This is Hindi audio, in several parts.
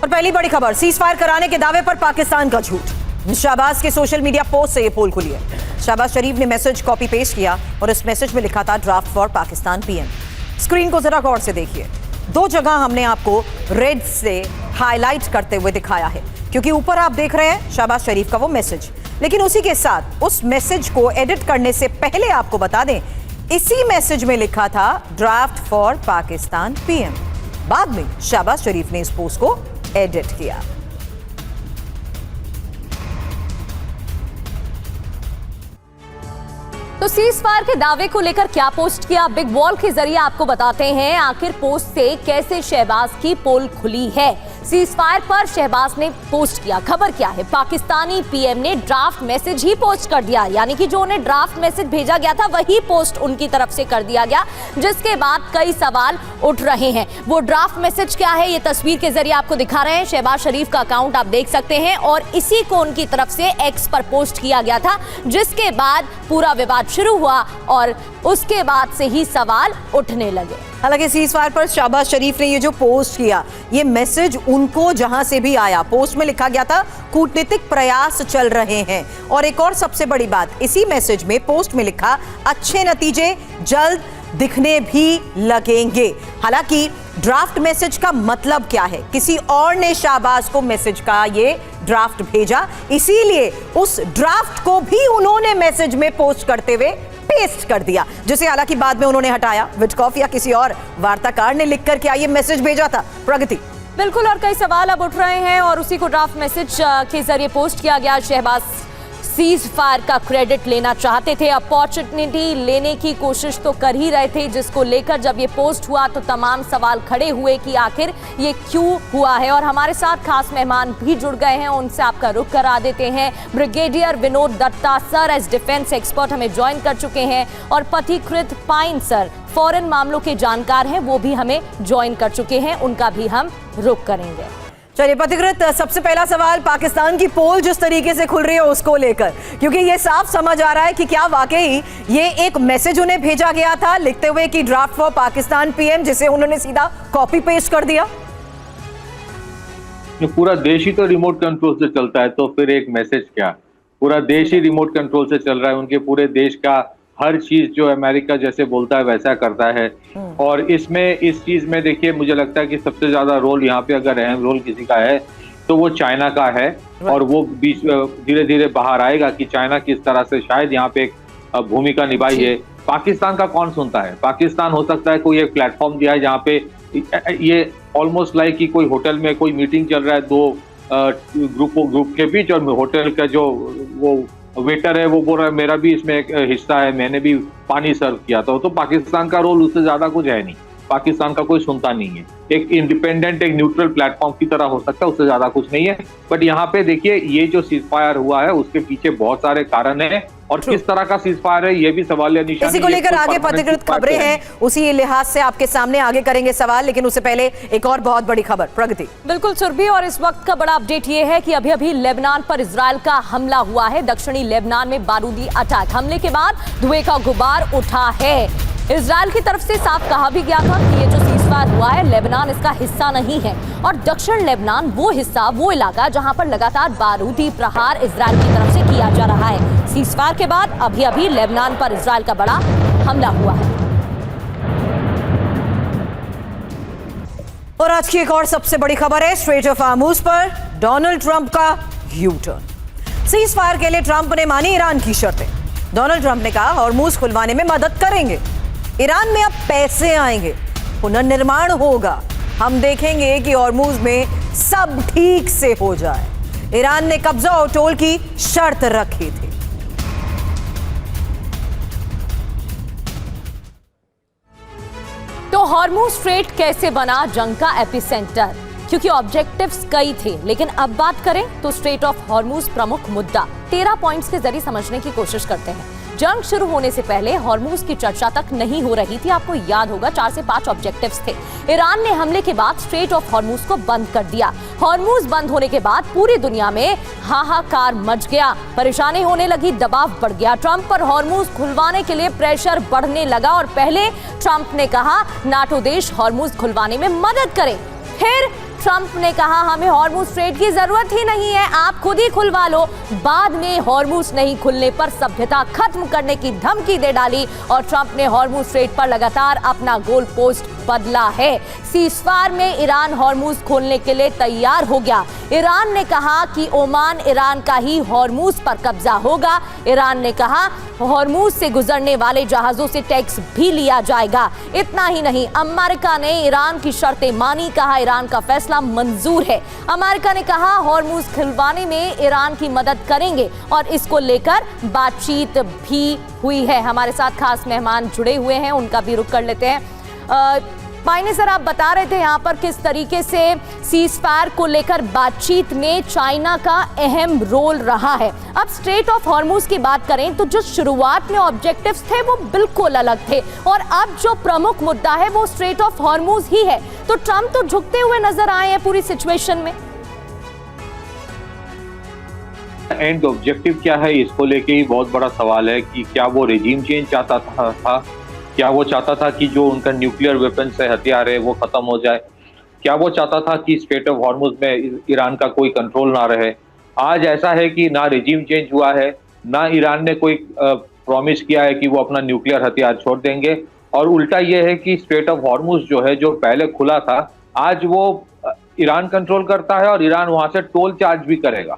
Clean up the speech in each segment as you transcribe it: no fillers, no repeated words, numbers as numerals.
और पहली बड़ी खबर, सीज फायर कराने के दावे पर पाकिस्तान का झूठ। शहबाज के सोशल मीडिया पोस्ट से ये पोल खुली है। शहबाज शरीफ ने मैसेज कॉपी पेस्ट किया और इस मैसेज में लिखा था draft for Pakistan PM. Screen को जरा गौर से देखिए, दो जगह हमने आपको रेड से हाईलाइट करते हुए दिखाया है, क्योंकि ऊपर आप देख रहे हैं शहबाज शरीफ का वो मैसेज, लेकिन उसी के साथ उस मैसेज को एडिट करने से पहले आपको बता दें, इसी मैसेज में लिखा था ड्राफ्ट फॉर पाकिस्तान पीएम। बाद में शहबाज शरीफ ने इस पोस्ट को एडिट किया। तो सीज फायर के दावे को लेकर क्या पोस्ट किया, बिग वॉल के जरिए आपको बताते हैं आखिर पोस्ट से कैसे शहबाज की पोल खुली है। सीज फायर पर शहबाज ने पोस्ट किया, खबर क्या है, पाकिस्तानी पीएम ने ड्राफ्ट मैसेज ही पोस्ट कर दिया, यानी कि जो उन्हें ड्राफ्ट मैसेज भेजा गया था वही पोस्ट उनकी तरफ से कर दिया गया, जिसके बाद कई सवाल उठ रहे हैं। वो ड्राफ्ट मैसेज क्या है, ये तस्वीर के जरिए आपको दिखा रहे हैं। शहबाज शरीफ का अकाउंट आप देख सकते हैं और इसी को उनकी तरफ से एक्स पर पोस्ट किया गया था, जिसके बाद पूरा विवाद शुरू हुआ और उसके बाद से ही सवाल उठने लगे। हालांकि सीज फायर पर शहबाज शरीफ ने ये जो पोस्ट किया, ये मैसेज उनको जहां से भी आया, पोस्ट में लिखा गया था कूटनीतिक प्रयास चल रहे हैं। और एक और सबसे बड़ी बात, इसी मैसेज में पोस्ट में लिखा अच्छे नतीजे जल्द दिखने भी लगेंगे। हालांकि ड्राफ्ट मैसेज का मतलब क्या है, किसी और ने शहबाज को मैसेज का ये ड्राफ्ट भेजा, इसीलिए उस ड्राफ्ट को भी उन्होंने मैसेज में पोस्ट करते हुए पेस्ट कर दिया, जिसे हालांकि बाद में उन्होंने हटाया। विटकॉफ या किसी और वार्ताकार ने लिखकर क्या ये मैसेज भेजा था? प्रगति बिल्कुल, और कई सवाल अब उठ रहे हैं और उसी को ड्राफ्ट मैसेज के जरिए पोस्ट किया गया। शहबाज सीज फायर का क्रेडिट लेना चाहते थे, अपॉर्चुनिटी लेने की कोशिश तो कर ही रहे थे, जिसको लेकर जब ये पोस्ट हुआ तो तमाम सवाल खड़े हुए कि आखिर ये क्यों हुआ है। और हमारे साथ खास मेहमान भी जुड़ गए हैं, उनसे आपका रुख करा देते हैं। Brigadier Vinod Datta sir as defence expert हमें ज्वाइन कर चुके हैं और पथिकृत पाइन सर फॉरेन मामलों के जानकार हैं, वो भी हमें ज्वाइन कर चुके हैं, उनका भी हम रुख करेंगे। चलिए पथिकृत, सबसे पहला सवाल पाकिस्तान की पोल जिस तरीके से खुल रही है उसको लेकर, क्योंकि ये साफ समझ आ रहा है कि क्या वाकई ये एक मैसेज उन्हें भेजा गया था लिखते हुए कि ड्राफ्ट फॉर पाकिस्तान पीएम, जिसे उन्होंने सीधा कॉपी पेस्ट कर दिया। पूरा देश ही तो रिमोट कंट्रोल से चलता है, तो फिर एक मैसेज क्या? पूरा देश ही रिमोट कंट्रोल से चल रहा है, उनके पूरे देश का हर चीज जो अमेरिका जैसे बोलता है वैसा करता है। और इसमें इस चीज में देखिए, मुझे लगता है कि सबसे ज्यादा रोल यहाँ पे अगर अहम रोल किसी का है तो वो चाइना का है, और वो बीच धीरे धीरे बाहर आएगा कि चाइना किस तरह से शायद यहाँ पे एक भूमिका निभाई है। पाकिस्तान का कौन सुनता है? पाकिस्तान हो सकता है कोई एक प्लेटफॉर्म दिया है जहाँ पे ये ऑलमोस्ट लाइक कि कोई होटल में कोई मीटिंग चल रहा है दो ग्रुप के बीच, और होटल का जो वो वेटर है वो बोल रहा है मेरा भी इसमें एक हिस्सा है, मैंने भी पानी सर्व किया था। तो पाकिस्तान का रोल उससे ज्यादा कुछ है नहीं, पाकिस्तान का कोई सुनता नहीं है, एक इंडिपेंडेंट एक न्यूट्रल प्लेटफॉर्म की तरह हो सकता है, उससे ज्यादा कुछ नहीं है। बट यहाँ पे देखिए, ये जो सीज फायर हुआ है उसके पीछे बहुत सारे कारण हैं, और किस तरह का सीज फायर है ये भी सवाल है निशान। इसी को लेकर आगे पथिकृत खबरें हैं, उसी लिहाज से आपके सामने आगे करेंगे सवाल, लेकिन उससे पहले एक और बहुत बड़ी खबर। प्रगति बिल्कुल सुरभि, और इस वक्त का बड़ा अपडेट ये है कि अभी अभी लेबनान पर इजराइल का हमला हुआ है। दक्षिणी लेबनान में बारूदी अटैक, हमले के बाद धुएं का गुबार उठा है। इजराइल की तरफ से साफ कहा भी गया था कि ये जो सीज फायर हुआ है, लेबनान इसका हिस्सा नहीं है, और दक्षिण लेबनान वो हिस्सा, वो इलाका जहां पर लगातार बारूदी प्रहार इजराइल की तरफ से किया जा रहा है। सीज फायर के बाद अभी अभी लेबनान पर इजराइल का बड़ा हमला हुआ है। और आज की एक और सबसे बड़ी खबर है, स्ट्रेट ऑफ हॉर्मुज़ पर डोनाल्ड ट्रंप का यू टर्न। सीज फायर के लिए ट्रंप ने मानी ईरान की शर्तें। डोनाल्ड ट्रंप ने कहा हॉर्मुज़ खुलवाने में मदद करेंगे, ईरान में अब पैसे आएंगे, पुनर्निर्माण होगा, हम देखेंगे कि हॉर्मुज़ में सब ठीक से हो जाए। ईरान ने कब्जा और टोल की शर्त रखी थी। तो हॉर्मुज़ स्ट्रेट कैसे बना जंग का एपिसेंटर, क्योंकि ऑब्जेक्टिव्स कई थे, लेकिन अब बात करें तो स्ट्रेट ऑफ हॉर्मुज़ प्रमुख मुद्दा 13 पॉइंट्स के जरिए समझने की कोशिश करते हैं। जंग शुरू होने से पहले हॉर्मुज़ की चर्चा तक नहीं हो रही थी, आपको याद होगा 4 से 5 ऑब्जेक्टिव्स थे। ईरान ने हमले के बाद स्ट्रेट ऑफ हॉर्मुज़ को बंद कर दिया। हॉर्मुज़ बंद होने के बाद पूरी दुनिया में हाहाकार मच गया, परेशानी होने लगी, दबाव बढ़ गया। ट्रंप पर हॉर्मुज़ खुलवाने के लिए प्रेशर बढ़ने लगा और पहले ट्रंप ने कहा नाटो देश हॉर्मुज़ खुलवाने में मदद करें, फिर ट्रंप ने कहा हमें हॉर्मुज स्ट्रेट की जरूरत ही नहीं है, आप खुद ही खुलवा लो। बाद में हॉर्मुज नहीं खुलने पर सभ्यता खत्म करने की धमकी दे डाली और ट्रंप ने हॉर्मुज स्ट्रेट पर लगातार अपना गोल पोस्ट बदला है। सीज़फायर में ईरान हॉर्मुज खोलने के लिए तैयार हो गया। ईरान ने कहा कि ओमान ईरान का ही हॉर्मुज पर कब्जा होगा। ईरान ने कहा हॉर्मुज से गुजरने वाले जहाजों से टैक्स भी लिया जाएगा। इतना ही नहीं, अमेरिका ने ईरान की शर्तें मानी, कहा ईरान का फैसला मंजूर है। अमेरिका ने कहा हॉर्मुज खुलवाने में ईरान की मदद करेंगे और इसको लेकर बातचीत भी हुई है। हमारे साथ खास मेहमान जुड़े हुए हैं, उनका भी रुख कर लेते हैं। मायने सर, आप बता रहे थे यहाँ पर किस तरीके से सीज़फायर को लेकर बातचीत में चाइना का अहम रोल रहा है। अब स्ट्रेट ऑफ हॉर्मुज की बात करें तो जो शुरुआत में ऑब्जेक्टिव्स थे वो बिल्कुल अलग थे और अब जो प्रमुख मुद्दा है वो स्ट्रेट ऑफ हॉर्मुज ही है। तो ट्रंप तो झुकते हुए नजर आए हैं पूरी सिचुएशन में। एंड ऑब्जेक्टिव क्या है, इसको लेके ही बहुत बड़ा सवाल है कि क्या वो रेजिम चेंज चाहता था, क्या वो चाहता था कि जो उनका न्यूक्लियर वेपन से हथियार है वो खत्म हो जाए, क्या वो चाहता था कि स्ट्रेट ऑफ हॉर्मुज में ईरान का कोई कंट्रोल ना रहे। आज ऐसा है कि ना रेजिम चेंज हुआ है, ना ईरान ने कोई प्रॉमिस किया है कि वो अपना न्यूक्लियर हथियार छोड़ देंगे, और उल्टा ये है कि स्ट्रेट ऑफ हॉर्मुज जो है, जो पहले खुला था, आज वो ईरान कंट्रोल करता है और ईरान वहां से टोल चार्ज भी करेगा।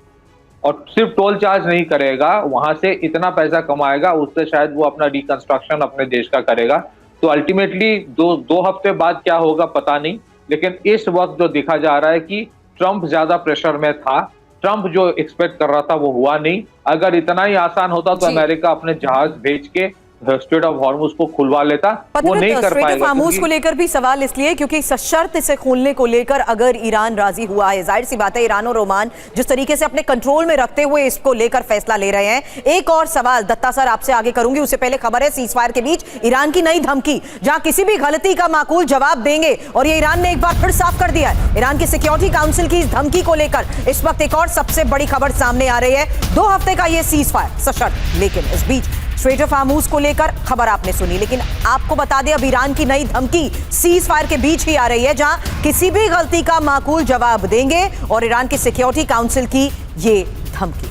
और सिर्फ टोल चार्ज नहीं करेगा, वहां से इतना पैसा कमाएगा, उससे शायद वो अपना रिकंस्ट्रक्शन अपने देश का करेगा। तो अल्टीमेटली दो हफ्ते बाद क्या होगा पता नहीं, लेकिन इस वक्त जो दिखा जा रहा है कि ट्रंप ज्यादा प्रेशर में था। ट्रंप जो एक्सपेक्ट कर रहा था वो हुआ नहीं। अगर इतना ही आसान होता तो अमेरिका अपने जहाज भेज के स्ट्रेट ऑफ हॉर्मुज को खुलवा लेता, वो नहीं कर पाएगा। स्ट्रेट ऑफ हॉर्मुज को लेकर भी सवाल इसलिए क्योंकि सशर्त इसे खोलने को लेकर अगर ईरान राजी हुआ है, जाहिर सी बात है ईरान और ओमान जिस तरीके से अपने कंट्रोल में रखते हुए इसको लेकर फैसला ले रहे हैं। एक और सवाल दत्ता सर आपसे आगे करूंगी, उससे पहले खबर है सीज़फायर के बीच ईरान की नई धमकी, जहां किसी भी गलती का माकूल जवाब देंगे, और ये ईरान ने एक बार फिर साफ कर दिया है। ईरान की सिक्योरिटी काउंसिल की इस धमकी को लेकर इस वक्त एक और सबसे बड़ी खबर सामने आ रही है। 2 हफ्ते का ये सीज़फायर सशर्त, लेकिन इस बीच स्ट्रेट ऑफ हॉर्मुज को लेकर खबर आपने सुनी, लेकिन आपको बता दें अब ईरान की नई धमकी सीज़फायर के बीच ही आ रही है, जहां किसी भी गलती का माकूल जवाब देंगे, और ईरान की सिक्योरिटी काउंसिल की ये धमकी।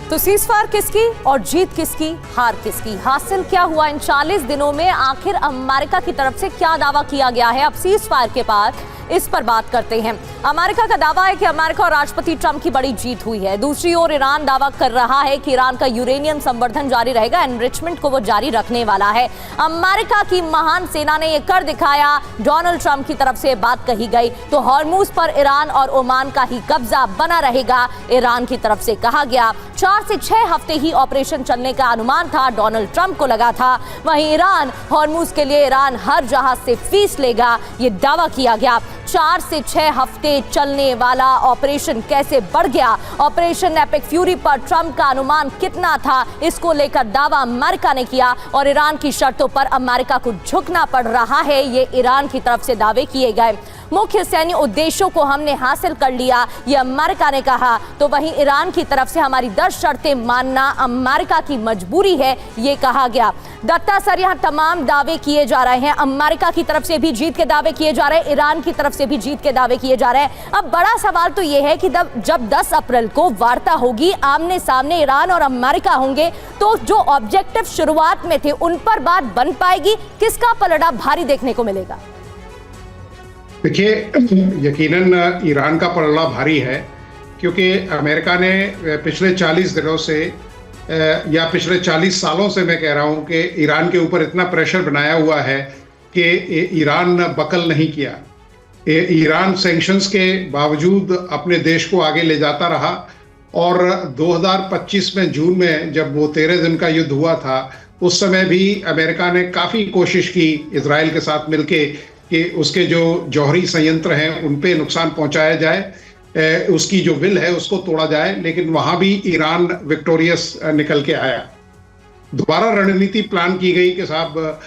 तो सीज़फायर किसकी और जीत किसकी, हार किसकी, हासिल क्या हुआ इन 40 दिनों में, आखिर अमेरिका की तरफ से क्या दावा किया गया है अब सीज़फायर के बाद, इस पर बात करते हैं। अमेरिका का दावा है कि अमेरिका और राष्ट्रपति ट्रंप की बड़ी जीत हुई है। दूसरी ओर ईरान दावा कर रहा है कि ईरान का यूरेनियम संवर्धन जारी रहेगा, एनरिचमेंट को वो जारी रखने वाला है। अमेरिका की महान सेना ने ये कर दिखाया, डोनाल्ड ट्रंप की तरफ से बात कही गई तो हॉर्मुज पर ईरान और ओमान का ही कब्जा बना रहेगा, ईरान की तरफ से कहा गया। 4 से 6 हफ्ते ही ऑपरेशन चलने का अनुमान था, डोनाल्ड ट्रंप को लगा था। वहीं ईरान हॉर्मुज के लिए ईरान हर जहाज से फीस लेगा, ये दावा किया गया। 4 से 6 हफ्ते चलने वाला ऑपरेशन कैसे बढ़ गया, ऑपरेशन एपिक फ्यूरी पर ट्रंप का अनुमान कितना था, इसको लेकर दावा अमेरिका ने किया और ईरान की शर्तों पर अमेरिका को झुकना पड़ रहा है, ये ईरान की तरफ से दावे किए गए। मुख्य सैन्य उद्देश्यों को हमने हासिल कर लिया, ये अमेरिका ने कहा। तो वहीं ईरान की तरफ से हमारी 10 शर्तें मानना अमेरिका की मजबूरी है, ये कहा गया। दत्ता सर, यहाँ तमाम दावे किए जा रहे हैं, अमेरिका की तरफ से भी जीत के दावे किए जा रहे हैं, ईरान की तरफ से भी जीत के दावे किए जा रहे हैं। अब बड़ा सवाल तो ये है कि जब 10 अप्रैल को वार्ता होगी, आमने सामने ईरान और अमेरिका होंगे, तो जो ऑब्जेक्टिव शुरुआत में थे उन पर बात बन पाएगी, किसका पलड़ा भारी देखने को मिलेगा? देखिए, यकीनन ईरान का पलड़ा भारी है, क्योंकि अमेरिका ने पिछले 40 दिनों से या पिछले 40 सालों से मैं कह रहा हूं कि ईरान के ऊपर इतना प्रेशर बनाया हुआ है कि ईरान बकल नहीं किया। ईरान सैंक्शंस के बावजूद अपने देश को आगे ले जाता रहा, और 2025 में जून में जब वो 13 दिन का युद्ध हुआ था, उस समय भी अमेरिका ने काफ़ी कोशिश की इजराइल के साथ मिलके कि उसके जो जौहरी संयंत्र हैं उन पे नुकसान पहुंचाया जाए, उसकी जो विल है उसको तोड़ा जाए, लेकिन वहां भी ईरान विक्टोरियस निकल के आया। दोबारा रणनीति प्लान की गई कि साहब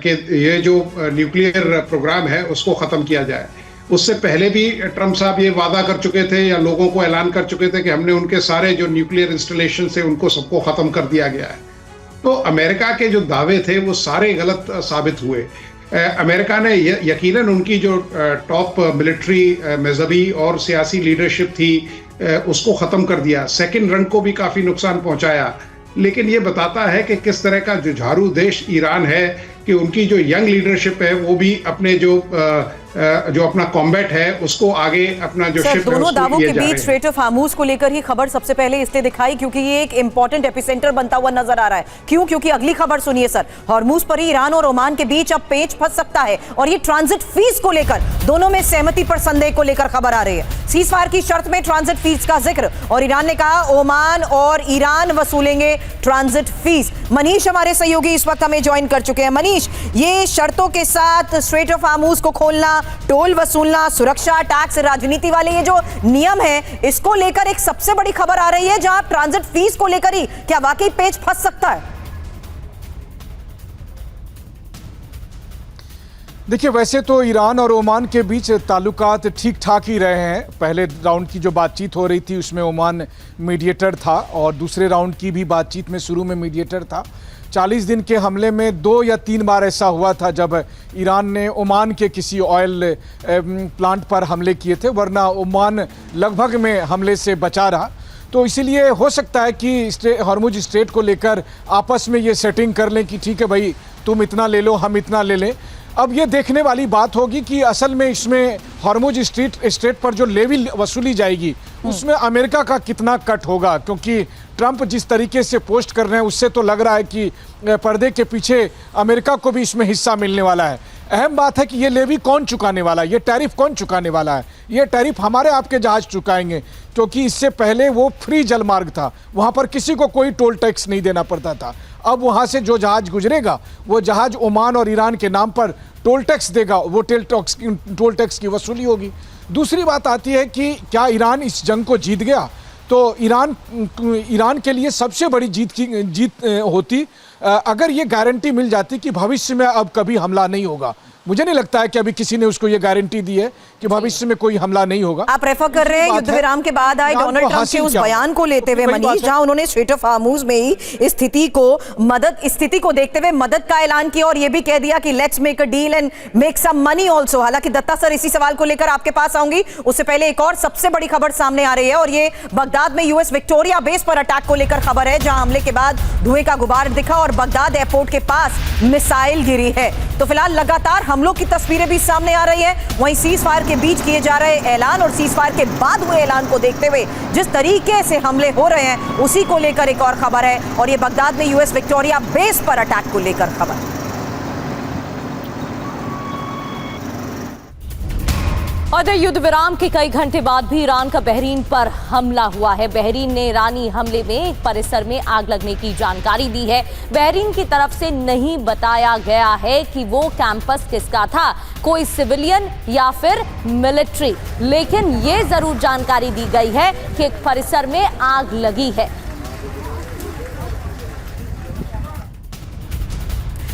कि ये जो न्यूक्लियर प्रोग्राम है उसको ख़त्म किया जाए। उससे पहले भी ट्रंप साहब ये वादा कर चुके थे या लोगों को ऐलान कर चुके थे कि हमने उनके सारे जो न्यूक्लियर इंस्टॉलेशन से उनको सबको ख़त्म कर दिया गया है। तो अमेरिका के जो दावे थे वो सारे गलत साबित हुए। अमेरिका ने यकीनन उनकी जो टॉप मिलिट्री, मजहबी और सियासी लीडरशिप थी उसको ख़त्म कर दिया। सेकेंड रंग को भी काफ़ी नुकसान पहुंचाया। लेकिन ये बताता है कि किस तरह का जुझारू देश ईरान है कि उनकी जो यंग लीडरशिप है वो भी अपने जो अपना कॉम्बैट है उसको आगे अपना जो शिप है दोनों उसको दावों लिए के जा रहे बीच हैं। स्ट्रेट ऑफ हार्मूज को लेकर ही खबर सबसे पहले इसलिए दिखाई क्योंकि ये एक इंपॉर्टेंट एपिसेंटर बनता हुआ नजर आ रहा है। क्यों? क्योंकि अगली खबर सुनिए सर, हार्मूज पर ही ईरान और ओमान के बीच अब पेच फंस सकता है और ये ट्रांजिट फीस को लेकर दोनों में सहमति पर संदेह को लेकर खबर आ रही है। सीज फायर की शर्त में ट्रांजिट फीस का जिक्र और ईरान ने कहा ओमान और ईरान वसूलेंगे ट्रांजिट फीस। मनीष हमारे सहयोगी इस वक्त हमें ज्वाइन कर चुके हैं। मनीष, ये शर्तों के साथ स्ट्रेट ऑफ हार्मूज को खोलना, टोल वसूलना, सुरक्षा, टैक्स, राजनीति वाले ये जो नियम है इसको लेकर एक सबसे बड़ी खबर आ रही है जहां ट्रांजिट फीस को लेकर ही क्या वाकई पेच फंस सकता है? देखिए, वैसे तो ईरान और ओमान के बीच ताल्लुकात ठीक ठाक ही रहे हैं। पहले राउंड की जो बातचीत हो रही थी उसमें ओमान मीडिएटर था और दूसरे राउंड की भी बातचीत में शुरू में मीडिएटर था। 40 दिन के हमले में 2 या 3 बार ऐसा हुआ था जब ईरान ने ओमान के किसी ऑयल प्लांट पर हमले किए थे, वरना ओमान लगभग में हमले से बचा रहा। तो इसीलिए हो सकता है कि हॉर्मुज स्ट्रेट को लेकर आपस में ये सेटिंग कर लें कि ठीक है भाई, तुम इतना ले लो, हम इतना ले लें। अब ये देखने वाली बात होगी कि असल में इसमें हॉर्मुज स्ट्रेट पर जो लेवी वसूली जाएगी उसमें अमेरिका का कितना कट होगा, क्योंकि ट्रंप जिस तरीके से पोस्ट कर रहे हैं उससे तो लग रहा है कि पर्दे के पीछे अमेरिका को भी इसमें हिस्सा मिलने वाला है। अहम बात है कि ये लेवी कौन चुकाने वाला है, ये टैरिफ कौन चुकाने वाला है। ये टैरिफ हमारे आपके जहाज चुकाएंगे, क्योंकि इससे पहले वो फ्री जलमार्ग था, वहाँ पर किसी को कोई टोल टैक्स नहीं देना पड़ता था। अब वहाँ से जो जहाज गुजरेगा वो जहाज ओमान और ईरान के नाम पर टोल टैक्स देगा, वो टोल टैक्स की वसूली होगी। दूसरी बात आती है कि क्या ईरान इस जंग को जीत गया? तो ईरान के लिए सबसे बड़ी जीत होती अगर ये गारंटी मिल जाती कि भविष्य में अब कभी हमला नहीं होगा। मुझे नहीं लगता है कि अभी किसी ने उसको ये गारंटी दी है कि भविष्य में कोई हमला नहीं होगा। आप रेफर कर रहे हैं युद्ध विराम के बाद आए डोनाल्ड ट्रंप के उस बयान को लेते हुए मनीष, जहां उन्होंने स्ट्रेट ऑफ हार्मूज में ही इस स्थिति को देखते हुए मदद का ऐलान किया और ये भी कह दिया कि let's make a deal and make some money also. हालांकि दत्ता सर, इसी सवाल को लेकर आपके पास आऊंगी, उससे पहले एक और सबसे बड़ी खबर सामने आ रही है और ये बगदाद में यूएस विक्टोरिया बेस पर अटैक को लेकर खबर है, जहां हमले के बाद धुएं का गुबार दिखा और बगदाद एयरपोर्ट के पास मिसाइल गिरी है। तो फिलहाल लगातार हमलों की तस्वीरें भी सामने आ रही है। वहीं सीज फायर के बीच किए जा रहे ऐलान और सीज फायर के बाद हुए ऐलान को देखते हुए जिस तरीके से हमले हो रहे हैं उसी को लेकर एक और खबर है और ये बगदाद में यूएस विक्टोरिया बेस पर अटैक को लेकर खबर। और युद्ध विराम के कई घंटे बाद भी ईरान का बहरीन पर हमला हुआ है। बहरीन ने ईरानी हमले में एक परिसर में आग लगने की जानकारी दी है। बहरीन की तरफ से नहीं बताया गया है कि वो कैंपस किसका था, कोई सिविलियन या फिर मिलिट्री, लेकिन ये जरूर जानकारी दी गई है कि एक परिसर में आग लगी है।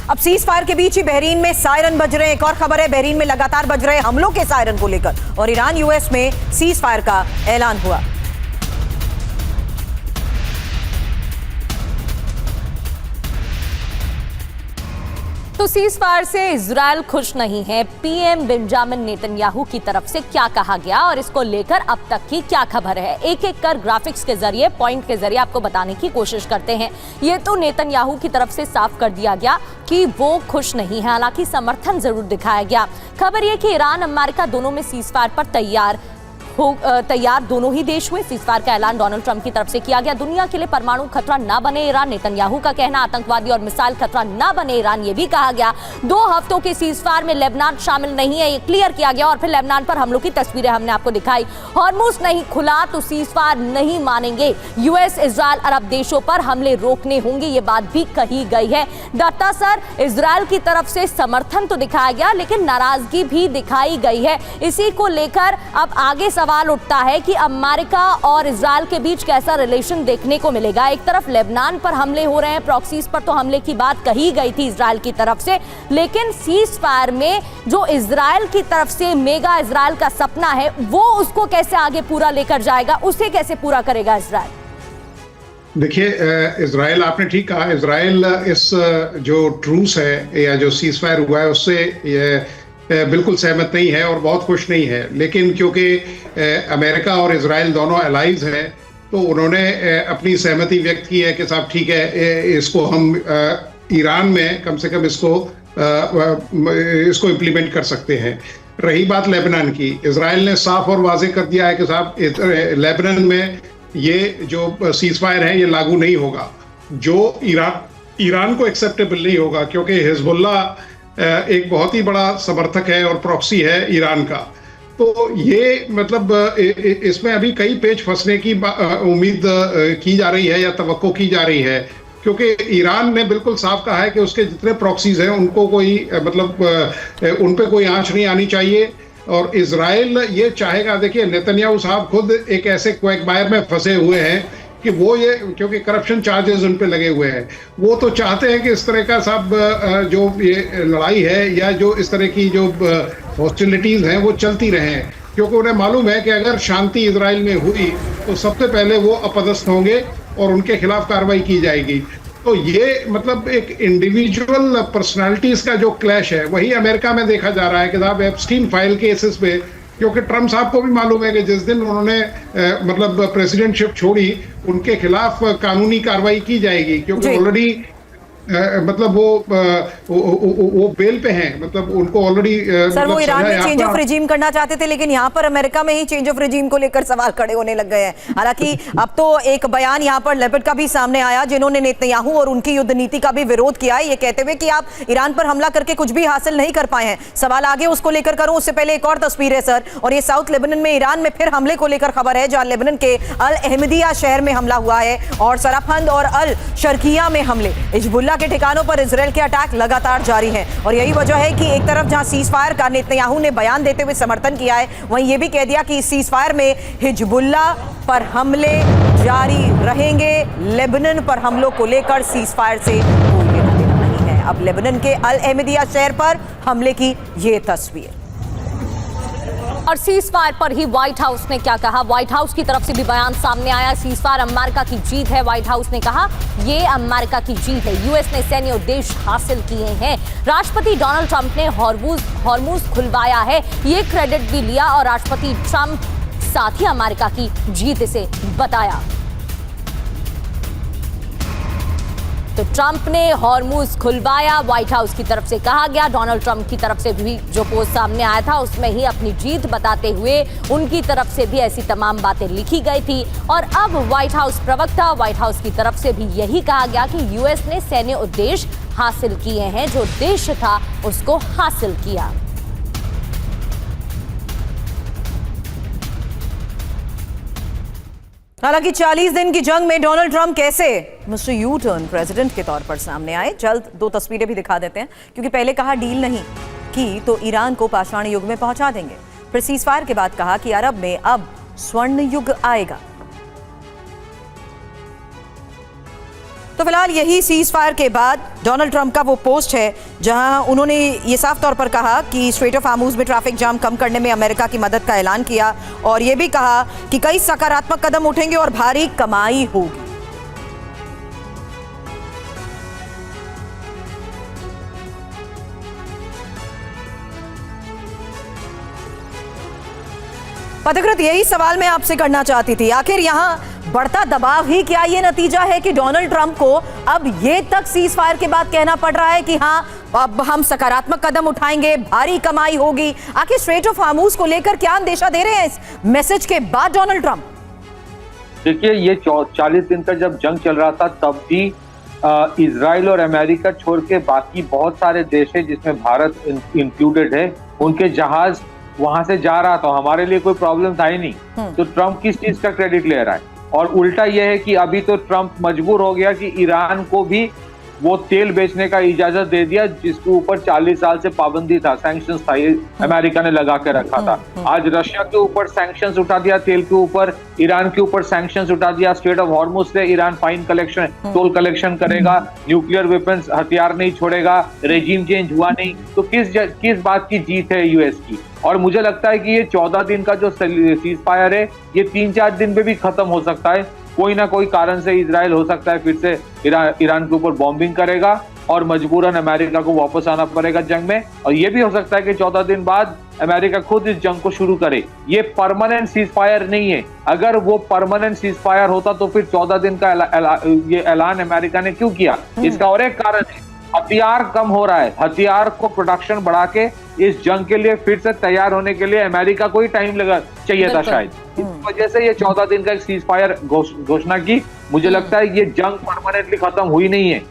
अब सीज फायर के बीच ही बहरीन में सायरन बज रहे हैं। एक और खबर है, बहरीन में लगातार बज रहे हमलों के सायरन को लेकर और ईरान यूएस में सीज फायर का ऐलान हुआ। तो सीज फायर से इजराइल खुश नहीं है। पीएम बेंजामिन नेतन्याहू की तरफ से क्या कहा गया और इसको लेकर अब तक की क्या खबर है, एक एक कर ग्राफिक्स के जरिए, पॉइंट के जरिए आपको बताने की कोशिश करते हैं। ये तो नेतन्याहू की तरफ से साफ कर दिया गया कि वो खुश नहीं है, हालांकि समर्थन जरूर दिखाया गया। खबर यह कि ईरान अमेरिका दोनों में सीज फायर पर तैयार दोनों ही देश हुए। सीजफायर का ऐलान डोनाल्ड ट्रंप की तरफ से किया गया। दुनिया के लिए परमाणु खतरा ना बने ईरान, नेतन्याहू का कहना। आतंकवादी और मिसाइल खतरा ना बने ईरान, ये भी कहा गया। 2 हफ्तों के सीजफायर में लेबनान शामिल नहीं है, ये क्लियर किया गया। और फिर लेबनान पर हमलों की तस्वीरें हमने आपको दिखाई। हॉर्मुज नहीं खुला तो सीजफायर नहीं मानेंगे। यूएस, इजराइल, अरब देशों पर हमले रोकने होंगे, ये बात भी कही गई है। दत्ता सर, इजराइल की तरफ से समर्थन तो दिखाया गया लेकिन नाराजगी भी दिखाई गई है। इसी को लेकर अब आगे सवाल उठता है कि अमेरिका और इजराइल के बीच कैसा रिलेशन देखने को मिलेगा। एक तरफ लेबनान पर हमले हो रहे हैं, प्रॉक्सीज पर तो हमले की बात कही गई थी इजराइल की तरफ से, लेकिन सीज फायर में जो इजराइल की तरफ से मेगा इजराइल का सपना है वो उसको कैसे आगे पूरा लेकर जाएगा, उसे कैसे पूरा करेगा इजराइल? देखिए, इजराइल, आपने ठीक कहा, इजराइल इस जो ट्रूस है या जो सीज फायर हुआ है उससे बिल्कुल सहमत नहीं है और बहुत खुश नहीं है। लेकिन क्योंकि अमेरिका और इजराइल दोनों एलाइज हैं तो उन्होंने अपनी सहमति व्यक्त की है कि साहब ठीक है, इसको हम ईरान में कम से कम इसको इम्प्लीमेंट कर सकते हैं। रही बात लेबनान की, इजराइल ने साफ और वाजे कर दिया है कि साहब लेबनान में ये जो सीज फायर है ये लागू नहीं होगा, जो ईरान को एक्सेप्टेबल नहीं होगा, क्योंकि हिजबुल्ला एक बहुत ही बड़ा समर्थक है और प्रॉक्सी है ईरान का। तो ये मतलब इसमें अभी कई पेच फंसने की उम्मीद की जा रही है या तवक्को की जा रही है, क्योंकि ईरान ने बिल्कुल साफ कहा है कि उसके जितने प्रॉक्सीज हैं उनको कोई मतलब उन पे कोई आंच नहीं आनी चाहिए। और इजराइल ये चाहेगा, देखिए नेतन्याहू साहब खुद एक ऐसे क्वैकबायर में फंसे हुए हैं कि वो ये, क्योंकि करप्शन चार्जेस उन पे लगे हुए हैं, वो तो चाहते हैं कि इस तरह का सब जो ये लड़ाई है या जो इस तरह की जो हॉस्टिलिटीज हैं वो चलती रहें, क्योंकि उन्हें मालूम है कि अगर शांति इजराइल में हुई तो सबसे पहले वो अपदस्थ होंगे और उनके खिलाफ कार्रवाई की जाएगी। तो ये मतलब एक इंडिविजुअल पर्सनालिटीज का जो क्लैश है वही अमेरिका में देखा जा रहा है कि साहब एप्स्टीन फाइल केसेस पे, क्योंकि ट्रम्प साहब को भी मालूम है कि जिस दिन उन्होंने मतलब प्रेसिडेंटशिप छोड़ी उनके खिलाफ कानूनी कार्रवाई की जाएगी, क्योंकि ऑलरेडी मतलब वो बेल पे हैं, मतलब उनको ऑलरेडी सर वो ईरान में चेंज ऑफ रिजीम करना चाहते थे, लेकिन यहाँ पर अमेरिका में ही चेंज ऑफ रिजीम को लेकर सवाल खड़े होने लग गए हैं। हालांकि अब तो एक बयान यहाँ पर लेपिड का भी सामने आया, जिन्होंने नेतन्याहू और उनकी युद्ध नीति का भी विरोध किया है, ये कहते हुए कि आप ईरान पर हमला करके कुछ भी हासिल नहीं कर पाए हैं। सवाल आगे उसको लेकर करूं उससे पहले एक और तस्वीर है सर, और ये साउथ लेबनान में ईरान में फिर हमले को लेकर खबर है, जहां लेबनान के अल अहमदिया शहर में हमला हुआ है और सरफंद और अल शर्किया में हमले। हिजबुल्लाह के ठिकानों पर इजराइल के अटैक लगातार जारी हैं और यही वजह है कि एक तरफ जहां सीज फायर का नेतन्याहू ने बयान देते हुए समर्थन किया है, वहीं ये भी कह दिया कि इस सीज फायर में हिजबुल्लाह पर हमले जारी रहेंगे। लेबनान पर हमलों को लेकर सीज फायर से कोई लेना देना नहीं है। अब लेबनान के अल अहमदिया शहर पर हमले की ये तस्वीर। और सीज फायर पर ही व्हाइट हाउस ने क्या कहा, व्हाइट हाउस की तरफ से भी बयान सामने आया। सीज फायर अमेरिका की जीत है, व्हाइट हाउस ने कहा ये अमेरिका की जीत है, यूएस ने सैन्य उद्देश्य हासिल किए हैं। राष्ट्रपति डोनाल्ड ट्रंप ने हॉर्मुज खुलवाया है, ये क्रेडिट भी लिया और राष्ट्रपति ट्रंप साथ ही अमेरिका की जीत इसे बताया। तो ट्रंप ने हॉर्मुज खुलवाया, व्हाइट हाउस की तरफ से कहा गया। डोनाल्ड ट्रंप की तरफ से भी जो पोस्ट सामने आया था उसमें ही अपनी जीत बताते हुए उनकी तरफ से भी ऐसी तमाम बातें लिखी गई थी। और अब व्हाइट हाउस प्रवक्ता, व्हाइट हाउस की तरफ से भी यही कहा गया कि यूएस ने सैन्य उद्देश्य हासिल किए हैं, जो उद्देश्य था उसको हासिल किया। हालांकि 40 दिन की जंग में डोनाल्ड ट्रंप कैसे मिस्टर यू टर्न प्रेसिडेंट के तौर पर सामने आए, जल्द दो तस्वीरें भी दिखा देते हैं, क्योंकि पहले कहा डील नहीं की तो ईरान को पाषाण युग में पहुंचा देंगे, फिर सीज फायर के बाद कहा कि अरब में अब स्वर्ण युग आएगा। तो फिलहाल यही सीज फायर के बाद डोनाल्ड ट्रंप का वो पोस्ट है जहां उन्होंने ये साफ तौर पर कहा कि स्ट्रेट ऑफ हार्मुज में ट्रैफिक जाम कम करने में अमेरिका की मदद का ऐलान किया और ये भी कहा कि कई सकारात्मक कदम उठेंगे और भारी कमाई होगी। पथिकृत, यही सवाल मैं आपसे करना चाहती थी, आखिर यहां बढ़ता दबाव ही क्या ये नतीजा है कि डोनाल्ड ट्रंप को अब ये तक सीज फायर के बाद कहना पड़ रहा है कि हाँ अब हम सकारात्मक कदम उठाएंगे, भारी कमाई होगी? आखिर स्ट्रेट ऑफ हार्मुज को लेकर क्या अंदेशा दे रहे हैं इस मैसेज के बाद डोनाल्ड ट्रंप? देखिए, ये 40 दिन का जब जंग चल रहा था तब भी इजराइल और अमेरिका छोड़ के बाकी बहुत सारे देश है जिसमें भारत इंक्लूडेड है, उनके जहाज वहां से जा रहा था, हमारे लिए कोई प्रॉब्लम था ही नहीं। तो ट्रंप किस चीज का क्रेडिट ले रहा है? और उल्टा यह है कि अभी तो ट्रंप मजबूर हो गया कि ईरान को भी वो तेल बेचने का इजाजत दे दिया जिसके ऊपर 40 साल से पाबंदी था, सैंक्शंस था, ये अमेरिका ने लगा के रखा था। आज रशिया के ऊपर सैंक्शंस उठा दिया, तेल के ऊपर, ईरान के ऊपर सैंक्शंस उठा दिया, स्ट्रेट ऑफ हॉर्मुज से Iran fine collection, toll collection करेगा, न्यूक्लियर वेपन्स, हथियार नहीं छोड़ेगा, रेजिम चेंज हुआ नहीं, तो किस बात की जीत है यूएस की। और मुझे लगता है कि ये 14 दिन का जो सीज फायर है ये 3-4 दिन में भी खत्म हो सकता है। कोई ना कोई कारण से इजराइल हो सकता है फिर से ईरान के ऊपर बॉम्बिंग करेगा और मजबूरन अमेरिका को वापस आना पड़ेगा जंग में। और ये भी हो सकता है कि 14 दिन बाद अमेरिका खुद इस जंग को शुरू करे। ये परमानेंट सीज फायर नहीं है। अगर वो परमानेंट सीज फायर होता तो फिर 14 दिन का ये ऐलान अमेरिका ने क्यों किया? इसका और एक कारण है, हथियार कम हो रहा है। हथियार को प्रोडक्शन बढ़ा के इस जंग के लिए फिर से तैयार होने के लिए अमेरिका को ही टाइम लगा चाहिए था शायद। इस वजह से ये 14 दिन का एक सीज फायर घोषणा की। मुझे लगता है ये जंग परमानेंटली खत्म हुई नहीं है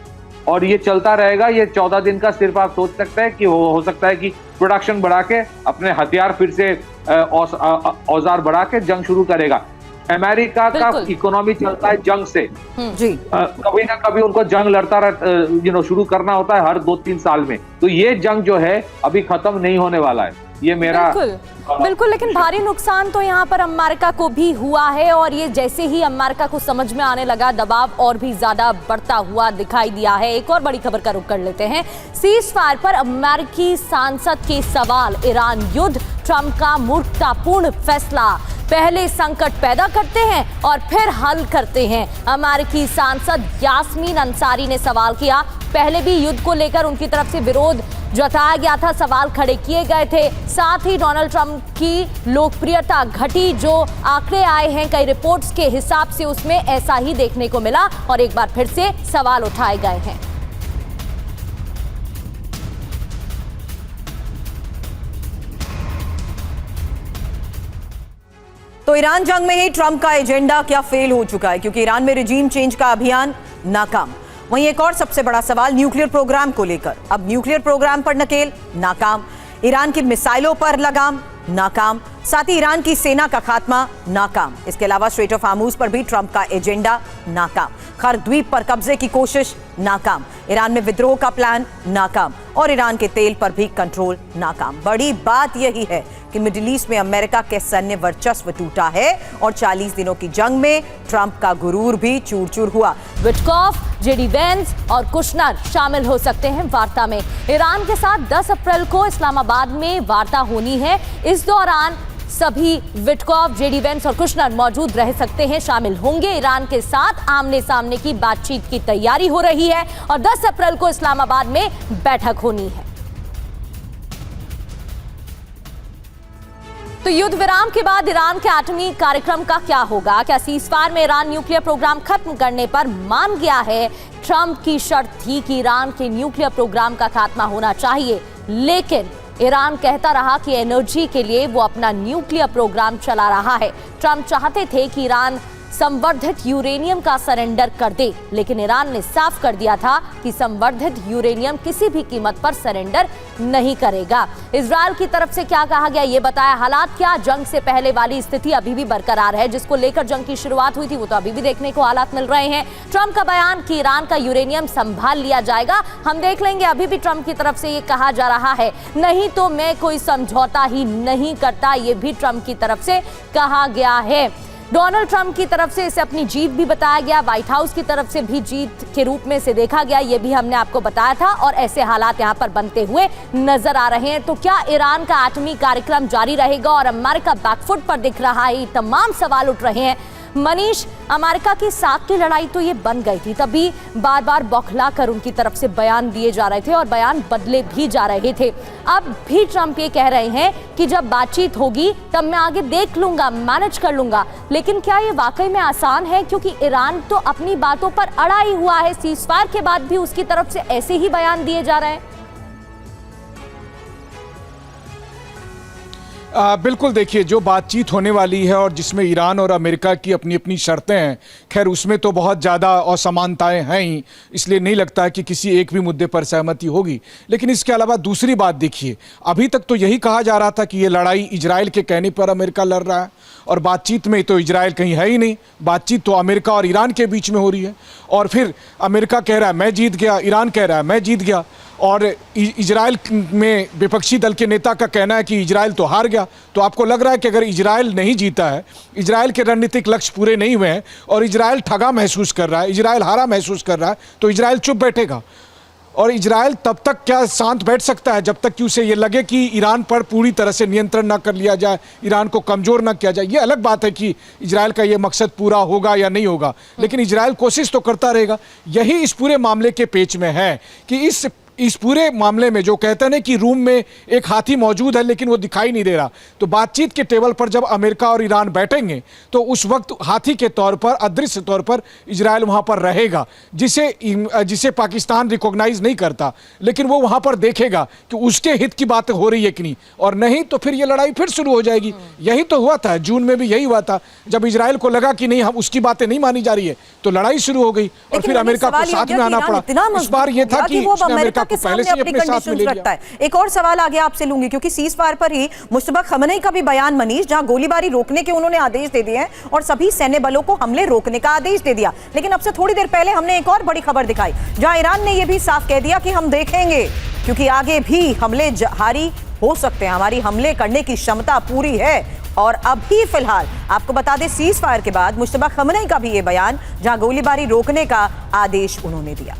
और ये चलता रहेगा। ये 14 दिन का सिर्फ आप सोच सकते हैं कि हो सकता है कि प्रोडक्शन बढ़ा के अपने हथियार फिर से औजार बढ़ा के जंग शुरू करेगा। अमेरिका का इकोनॉमी चलता है जंग से जी। कभी ना कभी उनको जंग लड़ता शुरू करना होता है हर 2-3 साल में। तो ये जंग जो है अभी खत्म नहीं होने वाला है, ये मेरा बिल्कुल। लेकिन भारी नुकसान तो यहाँ पर अमेरिका को भी हुआ है और ये जैसे ही अमेरिका को समझ में आने लगा, दबाव और भी ज्यादा बढ़ता हुआ दिखाई दिया है। एक और बड़ी खबर का रुख कर लेते हैं। सीज फायर पर अमेरिकी सांसद के सवाल, ईरान युद्ध ट्रंप का मूर्खतापूर्ण फैसला। पहले संकट पैदा करते हैं और फिर हल करते हैं। अमेरिकी सांसद यास्मीन अंसारी ने सवाल किया। पहले भी युद्ध को लेकर उनकी तरफ से विरोध जताया गया था, सवाल खड़े किए गए थे। साथ ही डोनाल्ड ट्रंप की लोकप्रियता घटी, जो आंकड़े आए हैं कई रिपोर्ट्स के हिसाब से उसमें ऐसा ही देखने को मिला और एक बार फिर से सवाल उठाए गए हैं। तो ईरान जंग में ही ट्रंप का एजेंडा क्या फेल हो चुका है, क्योंकि ईरान में रिजीम चेंज का अभियान नाकाम। वहीं एक और सबसे बड़ा सवाल न्यूक्लियर प्रोग्राम को लेकर। अब न्यूक्लियर प्रोग्राम पर नकेल, नाकाम। ईरान की मिसाइलों पर लगाम, नाकाम। साथ ही ईरान की सेना का खात्मा, नाकाम। इसके अलावा स्ट्रेट ऑफ हॉर्मुज पर भी ट्रंप का एजेंडा नाकाम। खर द्वीप पर कब्जे की कोशिश, नाकाम। ईरान में विद्रोह का प्लान, नाकाम। और ईरान के तेल पर भी कंट्रोल, नाकाम। बड़ी बात यही है कि मिडिल ईस्ट में अमेरिका के सैन्य वर्चस्व टूटा है और 40 दिनों की जंग में ट्रंप का गुरूर भी चूर चूर हुआ। विटकॉफ, जेडी वेंस और कुशनर शामिल हो सकते हैं वार्ता में। ईरान के साथ 10 अप्रैल को इस्लामाबाद में वार्ता होनी है। इस दौरान सभी विटकॉफ, जेडी वेंस और कुशनर मौजूद रह सकते हैं, शामिल होंगे। ईरान के साथ आमने सामने की बातचीत की तैयारी हो रही है और 10 अप्रैल को इस्लामाबाद में बैठक होनी है। तो युद्ध विराम के बाद ईरान के एटमी कार्यक्रम का क्या होगा? क्या सीजफायर में ईरान न्यूक्लियर प्रोग्राम खत्म करने पर मान गया है? ट्रंप की शर्त थी कि ईरान के न्यूक्लियर प्रोग्राम का खात्मा होना चाहिए, लेकिन ईरान कहता रहा कि एनर्जी के लिए वो अपना न्यूक्लियर प्रोग्राम चला रहा है। ट्रंप चाहते थे कि ईरान संवर्धित यूरेनियम का सरेंडर कर दे, लेकिन ईरान ने साफ कर दिया था कि संवर्धित यूरेनियम किसी भी कीमत पर सरेंडर नहीं करेगा। इजरायल की तरफ से क्या कहा गया ये बताया। हालात क्या? जंग से पहले वाली स्थिति अभी भी बरकरार है। जिसको लेकर जंग की शुरुआत हुई थी वो तो अभी भी देखने को हालात मिल रहे हैं। ट्रंप का बयान कि ईरान का यूरेनियम संभाल लिया जाएगा, हम देख लेंगे। अभी भी ट्रंप की तरफ से ये कहा जा रहा है, नहीं तो मैं कोई समझौता ही नहीं करता, ये भी ट्रंप की तरफ से कहा गया है। डोनाल्ड ट्रंप की तरफ से इसे अपनी जीत भी बताया गया, व्हाइट हाउस की तरफ से भी जीत के रूप में इसे देखा गया, ये भी हमने आपको बताया था और ऐसे हालात यहां पर बनते हुए नजर आ रहे हैं। तो क्या ईरान का एटमी कार्यक्रम जारी रहेगा और अमेरिका बैकफुट पर दिख रहा है? तमाम सवाल उठ रहे हैं। मनीष, अमेरिका की साख की लड़ाई तो ये बन गई थी, तभी बार बार बौखला कर उनकी तरफ से बयान दिए जा रहे थे और बयान बदले भी जा रहे थे। अब भी ट्रंप ये कह रहे हैं कि जब बातचीत होगी तब मैं आगे देख लूंगा, मैनेज कर लूंगा। लेकिन क्या ये वाकई में आसान है? क्योंकि ईरान तो अपनी बातों पर अड़ा ही हुआ है। सीजफायर के बाद भी उसकी तरफ से ऐसे ही बयान दिए जा रहे हैं। बिल्कुल, देखिए जो बातचीत होने वाली है और जिसमें ईरान और अमेरिका की अपनी अपनी शर्तें हैं, खैर उसमें तो बहुत ज़्यादा असमानताएं हैं ही, इसलिए नहीं लगता है कि किसी एक भी मुद्दे पर सहमति होगी। लेकिन इसके अलावा दूसरी बात देखिए, अभी तक तो यही कहा जा रहा था कि ये लड़ाई इजराइल के कहने पर अमेरिका लड़ रहा है, और बातचीत में तो इजराइल कहीं है ही नहीं, बातचीत तो अमेरिका और ईरान के बीच में हो रही है। और फिर अमेरिका कह रहा है मैं जीत गया, ईरान कह रहा है मैं जीत गया, और इजराइल में विपक्षी दल के नेता का कहना है कि इजराइल तो हार गया। तो आपको लग रहा है कि अगर इजराइल नहीं जीता है, इजराइल के रणनीतिक लक्ष्य पूरे नहीं हुए हैं और इजराइल ठगा महसूस कर रहा है, इजराइल हारा महसूस कर रहा है, तो इजराइल चुप बैठेगा। और इजराइल तब तक क्या शांत बैठ सकता है जब तक कि उसे ये लगे कि ईरान पर पूरी तरह से नियंत्रण ना कर लिया जाए, ईरान को कमज़ोर ना किया जाए। ये अलग बात है कि इजराइल का ये मकसद पूरा होगा या नहीं होगा, लेकिन इजराइल कोशिश तो करता रहेगा। यही इस पूरे मामले के पेच में है कि इस पूरे मामले में जो कहते हैं ना कि रूम में एक हाथी मौजूद है लेकिन वो दिखाई नहीं दे रहा, तो बातचीत के टेबल पर जब अमेरिका और ईरान बैठेंगे तो उस वक्त हाथी के तौर पर, अदृश्य तौर पर इजराइल वहां पर रहेगा, जिसे पाकिस्तान रिकॉग्नाइज नहीं करता, लेकिन वो वहां पर देखेगा कि उसके हित की बात हो रही है कि नहीं, और नहीं तो फिर ये लड़ाई फिर शुरू हो जाएगी। यही तो हुआ था, जून में भी यही हुआ था, जब इजराइल को लगा कि नहीं हम उसकी बातें नहीं मानी जा रही है तो लड़ाई शुरू हो गई और फिर अमेरिका को साथ में आना पड़ा। इस बार ये था कि अमेरिका को पहले से अपने साथ में ले लिया। एक और सवाल आगे आपसे लूंगी, क्योंकि सीज फायर पर ही मुश्तबा खमनेई का भी बयान, मनीष, जहां गोलीबारी रोकने के उन्होंने आदेश दे दिए हैं और सभी सैन्य बलों को हमले रोकने का आदेश दे दिया। लेकिन अब से थोड़ी देर पहले हमने एक और बड़ी खबर दिखाई जहां ईरान ने यह भी साफ कह दिया कि हम देखेंगे, क्योंकि आगे भी हमले जारी हो सकते हैं, हमारी हमले करने की क्षमता पूरी है। और अभी फिलहाल आपको बता दें, सीज फायर के बाद मुश्तबा खमनेई का भी ये बयान, जहां गोलीबारी रोकने का आदेश उन्होंने दिया।